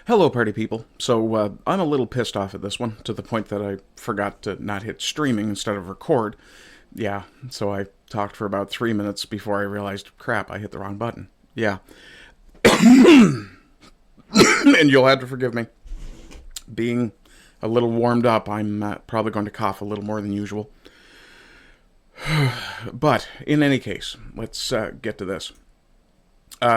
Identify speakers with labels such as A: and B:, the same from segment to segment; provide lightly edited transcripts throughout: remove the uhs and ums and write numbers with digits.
A: Hello, party people. So, I'm a little pissed off at this one, to the point that I forgot to not hit streaming instead of record. Yeah, so I talked for about 3 minutes before I realized, crap, I hit the wrong button. Yeah. And you'll have to forgive me. Being a little warmed up, I'm probably going to cough a little more than usual. But, in any case, let's get to this.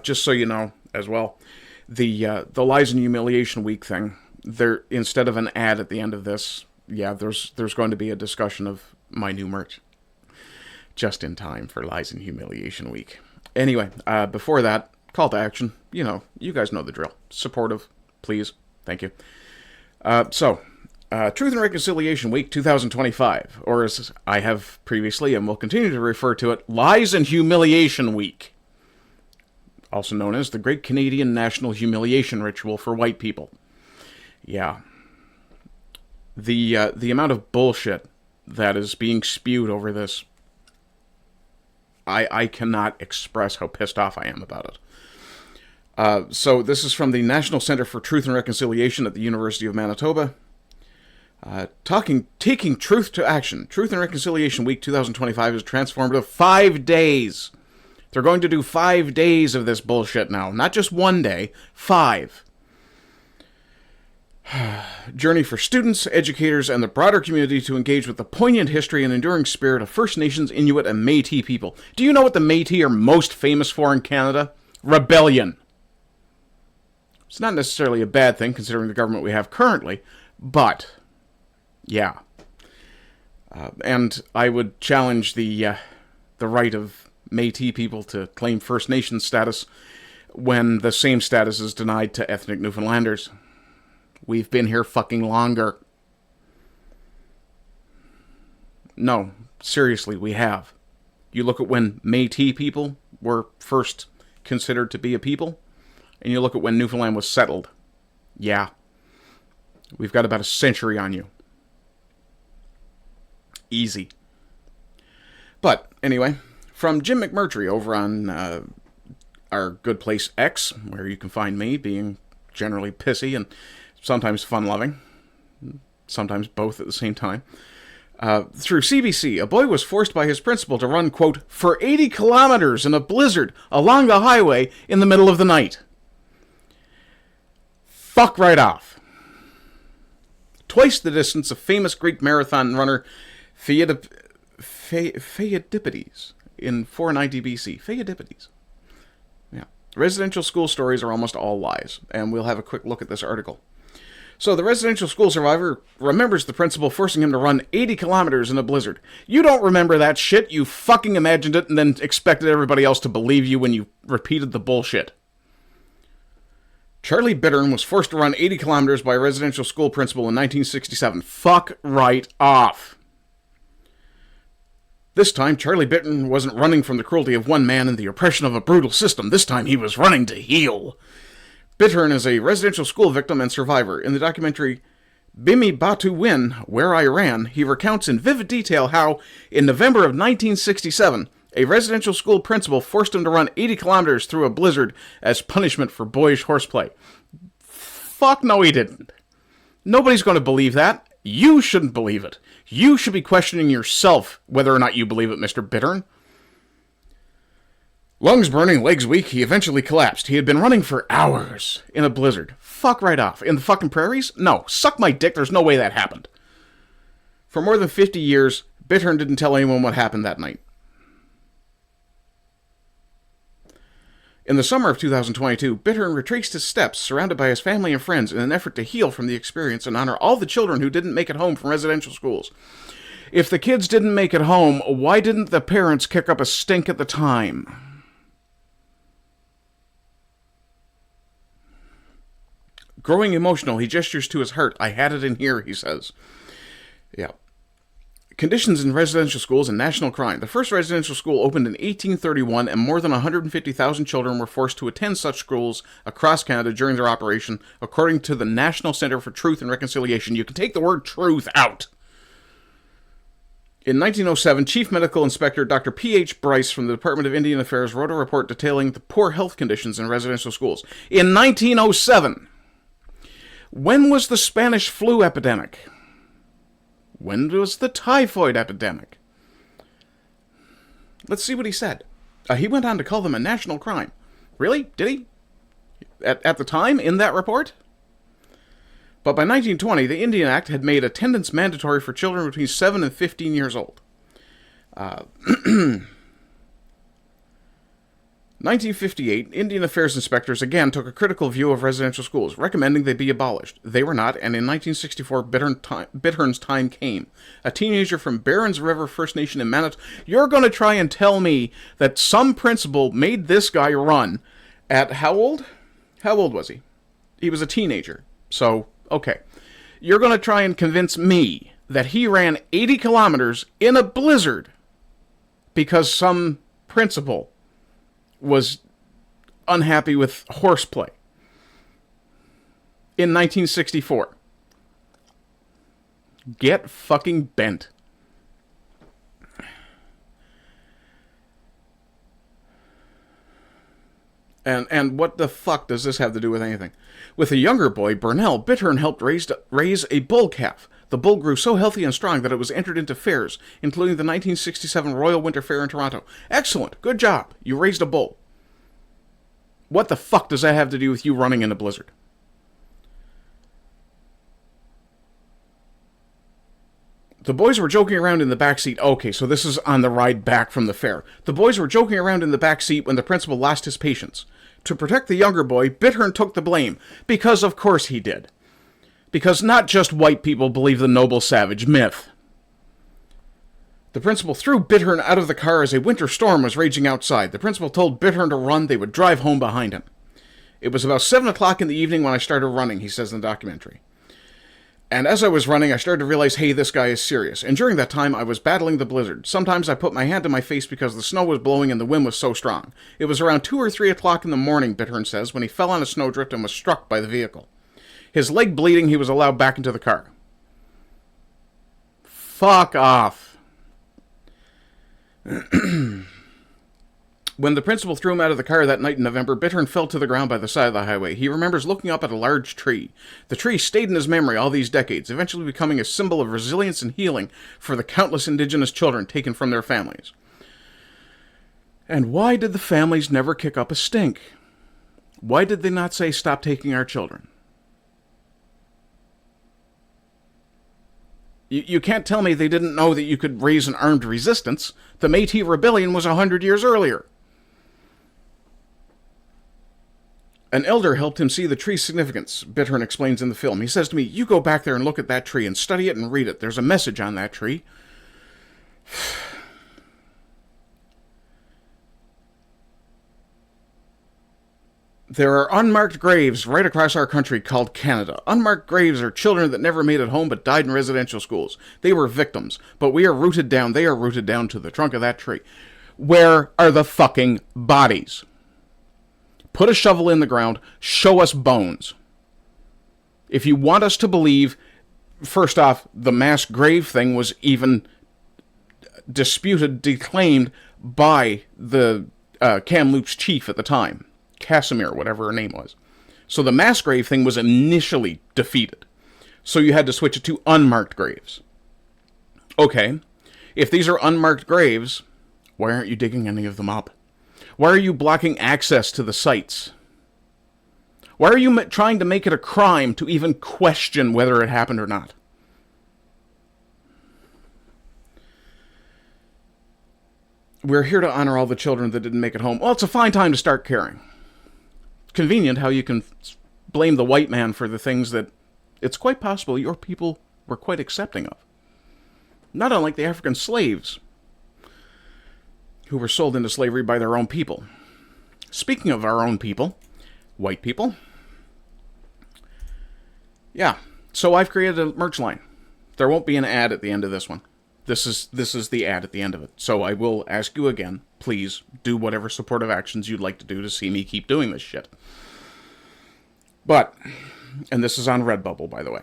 A: Just so you know, as well, the Lies and Humiliation Week thing, there, instead of an ad at the end of this, yeah, there's going to be a discussion of my new merch. Just in time for Lies and Humiliation Week. Anyway, before that, call to action. You know, you guys know the drill. Supportive, please. Thank you. Truth and Reconciliation Week 2025, or as I have previously and will continue to refer to it, Lies and Humiliation Week. Also known as the Great Canadian National Humiliation Ritual for white people. Yeah. The amount of bullshit that is being spewed over this, I cannot express how pissed off I am about it. So this is from the National Center for Truth and Reconciliation at the University of Manitoba. Taking truth to action. Truth and Reconciliation Week 2025 is transformative 5 days. They're going to do 5 days of this bullshit now. Not just 1 day, 5. Journey for students, educators, and the broader community to engage with the poignant history and enduring spirit of First Nations, Inuit, and Métis people. Do you know what the Métis are most famous for in Canada? Rebellion. It's not necessarily a bad thing, considering the government we have currently, but, yeah. And I would challenge the right of Métis people to claim First Nation status when the same status is denied to ethnic Newfoundlanders. We've been here fucking longer. No, seriously, we have. You look at when Métis people were first considered to be a people, and you look at when Newfoundland was settled. Yeah. We've got about a century on you. Easy. But, anyway, from Jim McMurtry over on our good place X, where you can find me being generally pissy and sometimes fun-loving, sometimes both at the same time. Through CBC, a boy was forced by his principal to run, quote, for 80 kilometers in a blizzard along the highway in the middle of the night. Fuck right off. Twice the distance of famous Greek marathon runner Pheidippides in 490 BC. Pheidippides. Yeah. Residential school stories are almost all lies, and we'll have a quick look at this article. So, the residential school survivor remembers the principal forcing him to run 80 kilometers in a blizzard. You don't remember that shit, you fucking imagined it and then expected everybody else to believe you when you repeated the bullshit. Charlie Bittern was forced to run 80 kilometers by a residential school principal in 1967. Fuck right off. This time, Charlie Bittern wasn't running from the cruelty of one man and the oppression of a brutal system. This time, he was running to heal. Bittern is a residential school victim and survivor. In the documentary Bimi Batu Win, Where I Ran, he recounts in vivid detail how, in November of 1967, a residential school principal forced him to run 80 kilometers through a blizzard as punishment for boyish horseplay. Fuck no, he didn't. Nobody's going to believe that. You shouldn't believe it. You should be questioning yourself whether or not you believe it, Mr. Bittern. Lungs burning, legs weak, he eventually collapsed. He had been running for hours in a blizzard. Fuck right off. In the fucking prairies? No. Suck my dick, there's no way that happened. For more than 50 years, Bittern didn't tell anyone what happened that night. In the summer of 2022, Bittern retraced his steps, surrounded by his family and friends, in an effort to heal from the experience and honor all the children who didn't make it home from residential schools. If the kids didn't make it home, why didn't the parents kick up a stink at the time? Growing emotional, he gestures to his heart. I had it in here, he says. Yeah. Conditions in residential schools and national crime. The first residential school opened in 1831, and more than 150,000 children were forced to attend such schools across Canada during their operation, according to the National Center for Truth and Reconciliation. You can take the word truth out. In 1907, Chief Medical Inspector Dr. P.H. Bryce from the Department of Indian Affairs wrote a report detailing the poor health conditions in residential schools. In 1907, When was the Spanish flu epidemic? When was the typhoid epidemic? Let's see what he said. He went on to call them a national crime. Really? Did he? At the time, in that report? But by 1920, the Indian Act had made attendance mandatory for children between 7 and 15 years old. 1958, Indian Affairs inspectors again took a critical view of residential schools, recommending they be abolished. They were not, and in 1964, Bittern's time came. A teenager from Barons River First Nation in Manitoba. You're going to try and tell me that some principal made this guy run at how old? How old was he? He was a teenager. So, okay. You're going to try and convince me that he ran 80 kilometers in a blizzard because some principal was unhappy with horseplay in 1964. Get fucking bent. And what the fuck does this have to do with anything? With a younger boy, Burnell, Bittern helped raise a bull calf. The bull grew so healthy and strong that it was entered into fairs, including the 1967 Royal Winter Fair in Toronto. Excellent. Good job. You raised a bull. What the fuck does that have to do with you running in a blizzard? The boys were joking around in the back seat. Okay, so this is on the ride back from the fair. The boys were joking around in the back seat when the principal lost his patience. To protect the younger boy, Bittern took the blame. Because of course he did. Because not just white people believe the noble savage myth. The principal threw Bittern out of the car as a winter storm was raging outside. The principal told Bittern to run. They would drive home behind him. It was about 7 o'clock in the evening when I started running, he says in the documentary. And as I was running, I started to realize, hey, this guy is serious. And during that time, I was battling the blizzard. Sometimes I put my hand to my face because the snow was blowing and the wind was so strong. It was around 2 or 3 o'clock in the morning, Bittern says, when he fell on a snowdrift and was struck by the vehicle. His leg bleeding, he was allowed back into the car. Fuck off. When the principal threw him out of the car that night in November, Bittern fell to the ground by the side of the highway. He remembers looking up at a large tree. The tree stayed in his memory all these decades, eventually becoming a symbol of resilience and healing for the countless Indigenous children taken from their families. And why did the families never kick up a stink? Why did they not say, stop taking our children? You can't tell me they didn't know that you could raise an armed resistance. The Métis Rebellion was 100 years earlier. An elder helped him see the tree's significance, Bittern explains in the film. He says to me, you go back there and look at that tree and study it and read it. There's a message on that tree. There are unmarked graves right across our country called Canada. Unmarked graves are children that never made it home but died in residential schools. They were victims, but we are rooted down. They are rooted down to the trunk of that tree. Where are the fucking bodies? Put a shovel in the ground. Show us bones. If you want us to believe, first off, the mass grave thing was even disputed, declaimed by the Kamloops chief at the time. Casimir, whatever her name was. So the mass grave thing was initially defeated. So you had to switch it to unmarked graves. Okay, if these are unmarked graves, why aren't you digging any of them up? Why are you blocking access to the sites? Why are you trying to make it a crime to even question whether it happened or not? We're here to honor all the children that didn't make it home. Well, it's a fine time to start caring. Convenient how you can blame the white man for the things that it's quite possible your people were quite accepting of. Not unlike the African slaves who were sold into slavery by their own people. Speaking of our own people, white people, yeah, so I've created a merch line. There won't be an ad at the end of this one. This is the ad at the end of it. So I will ask you again, please do whatever supportive actions you'd like to do to see me keep doing this shit. But, and this is on Redbubble, by the way,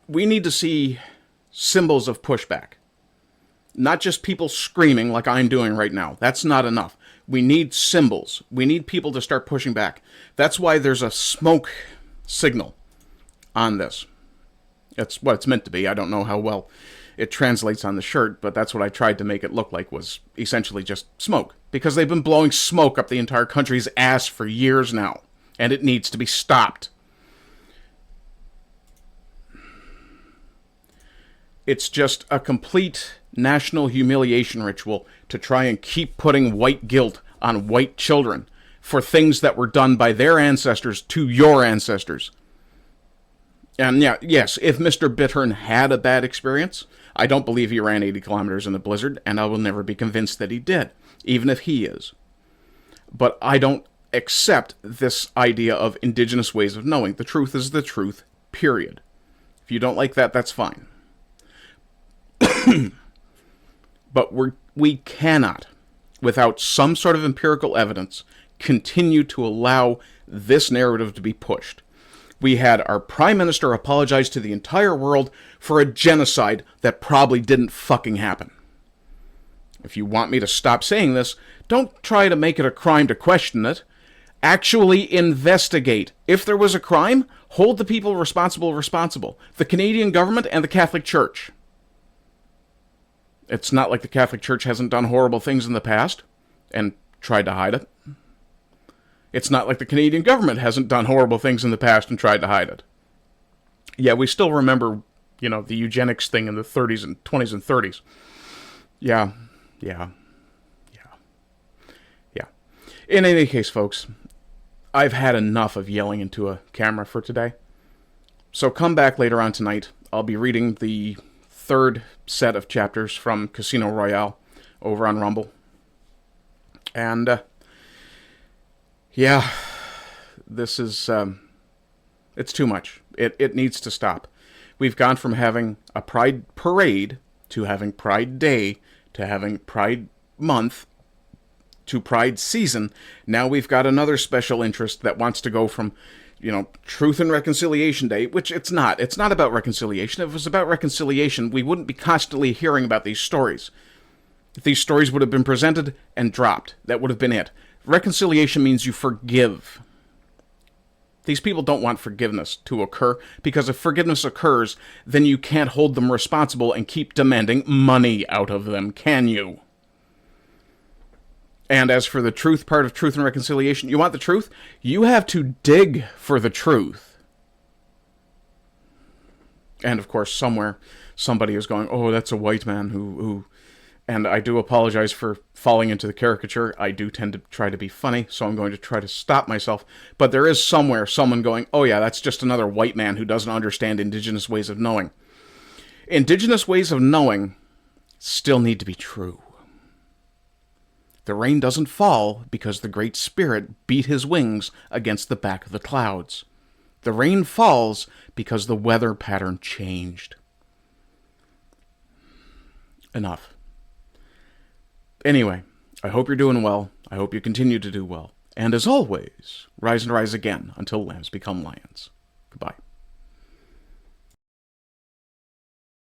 A: we need to see symbols of pushback. Not just people screaming like I'm doing right now. That's not enough. We need symbols. We need people to start pushing back. That's why there's a smoke signal on this. It's what it's meant to be. I don't know how well it translates on the shirt, but that's what I tried to make it look like, was essentially just smoke. Because they've been blowing smoke up the entire country's ass for years now, and it needs to be stopped. It's just a complete national humiliation ritual to try and keep putting white guilt on white children for things that were done by their ancestors to your ancestors. And yeah, yes, if Mr. Bittern had a bad experience, I don't believe he ran 80 kilometers in the blizzard, and I will never be convinced that he did, even if he is. But I don't accept this idea of indigenous ways of knowing. The truth is the truth, period. If you don't like that, that's fine. But we cannot, without some sort of empirical evidence, continue to allow this narrative to be pushed. We had our Prime Minister apologize to the entire world for a genocide that probably didn't fucking happen. If you want me to stop saying this, don't try to make it a crime to question it. Actually investigate. If there was a crime, hold the people responsible. The Canadian government and the Catholic Church. It's not like the Catholic Church hasn't done horrible things in the past and tried to hide it. It's not like the Canadian government hasn't done horrible things in the past and tried to hide it. Yeah, we still remember, the eugenics thing in the 30s and 20s and 30s. Yeah. In any case, folks, I've had enough of yelling into a camera for today. So come back later on tonight. I'll be reading the third set of chapters from Casino Royale over on Rumble. And, this is, it's too much. It needs to stop. We've gone from having a Pride Parade to having Pride Day to having Pride Month to Pride Season. Now we've got another special interest that wants to go from, Truth and Reconciliation Day, which it's not. It's not about reconciliation. If it was about reconciliation, we wouldn't be constantly hearing about these stories. If these stories would have been presented and dropped, that would have been it. Reconciliation means you forgive. These people don't want forgiveness to occur, because if forgiveness occurs, then you can't hold them responsible and keep demanding money out of them, can you? And as for the truth part of Truth and Reconciliation, you want the truth? You have to dig for the truth. And of course, somewhere, somebody is going, oh, that's a white man who... And I do apologize for falling into the caricature. I do tend to try to be funny, so I'm going to try to stop myself. But there is somewhere someone going, oh yeah, that's just another white man who doesn't understand indigenous ways of knowing. Indigenous ways of knowing still need to be true. The rain doesn't fall because the Great Spirit beat his wings against the back of the clouds. The rain falls because the weather pattern changed. Enough. Anyway, I hope you're doing well. I hope you continue to do well. And as always, rise and rise again until lambs become lions. Goodbye.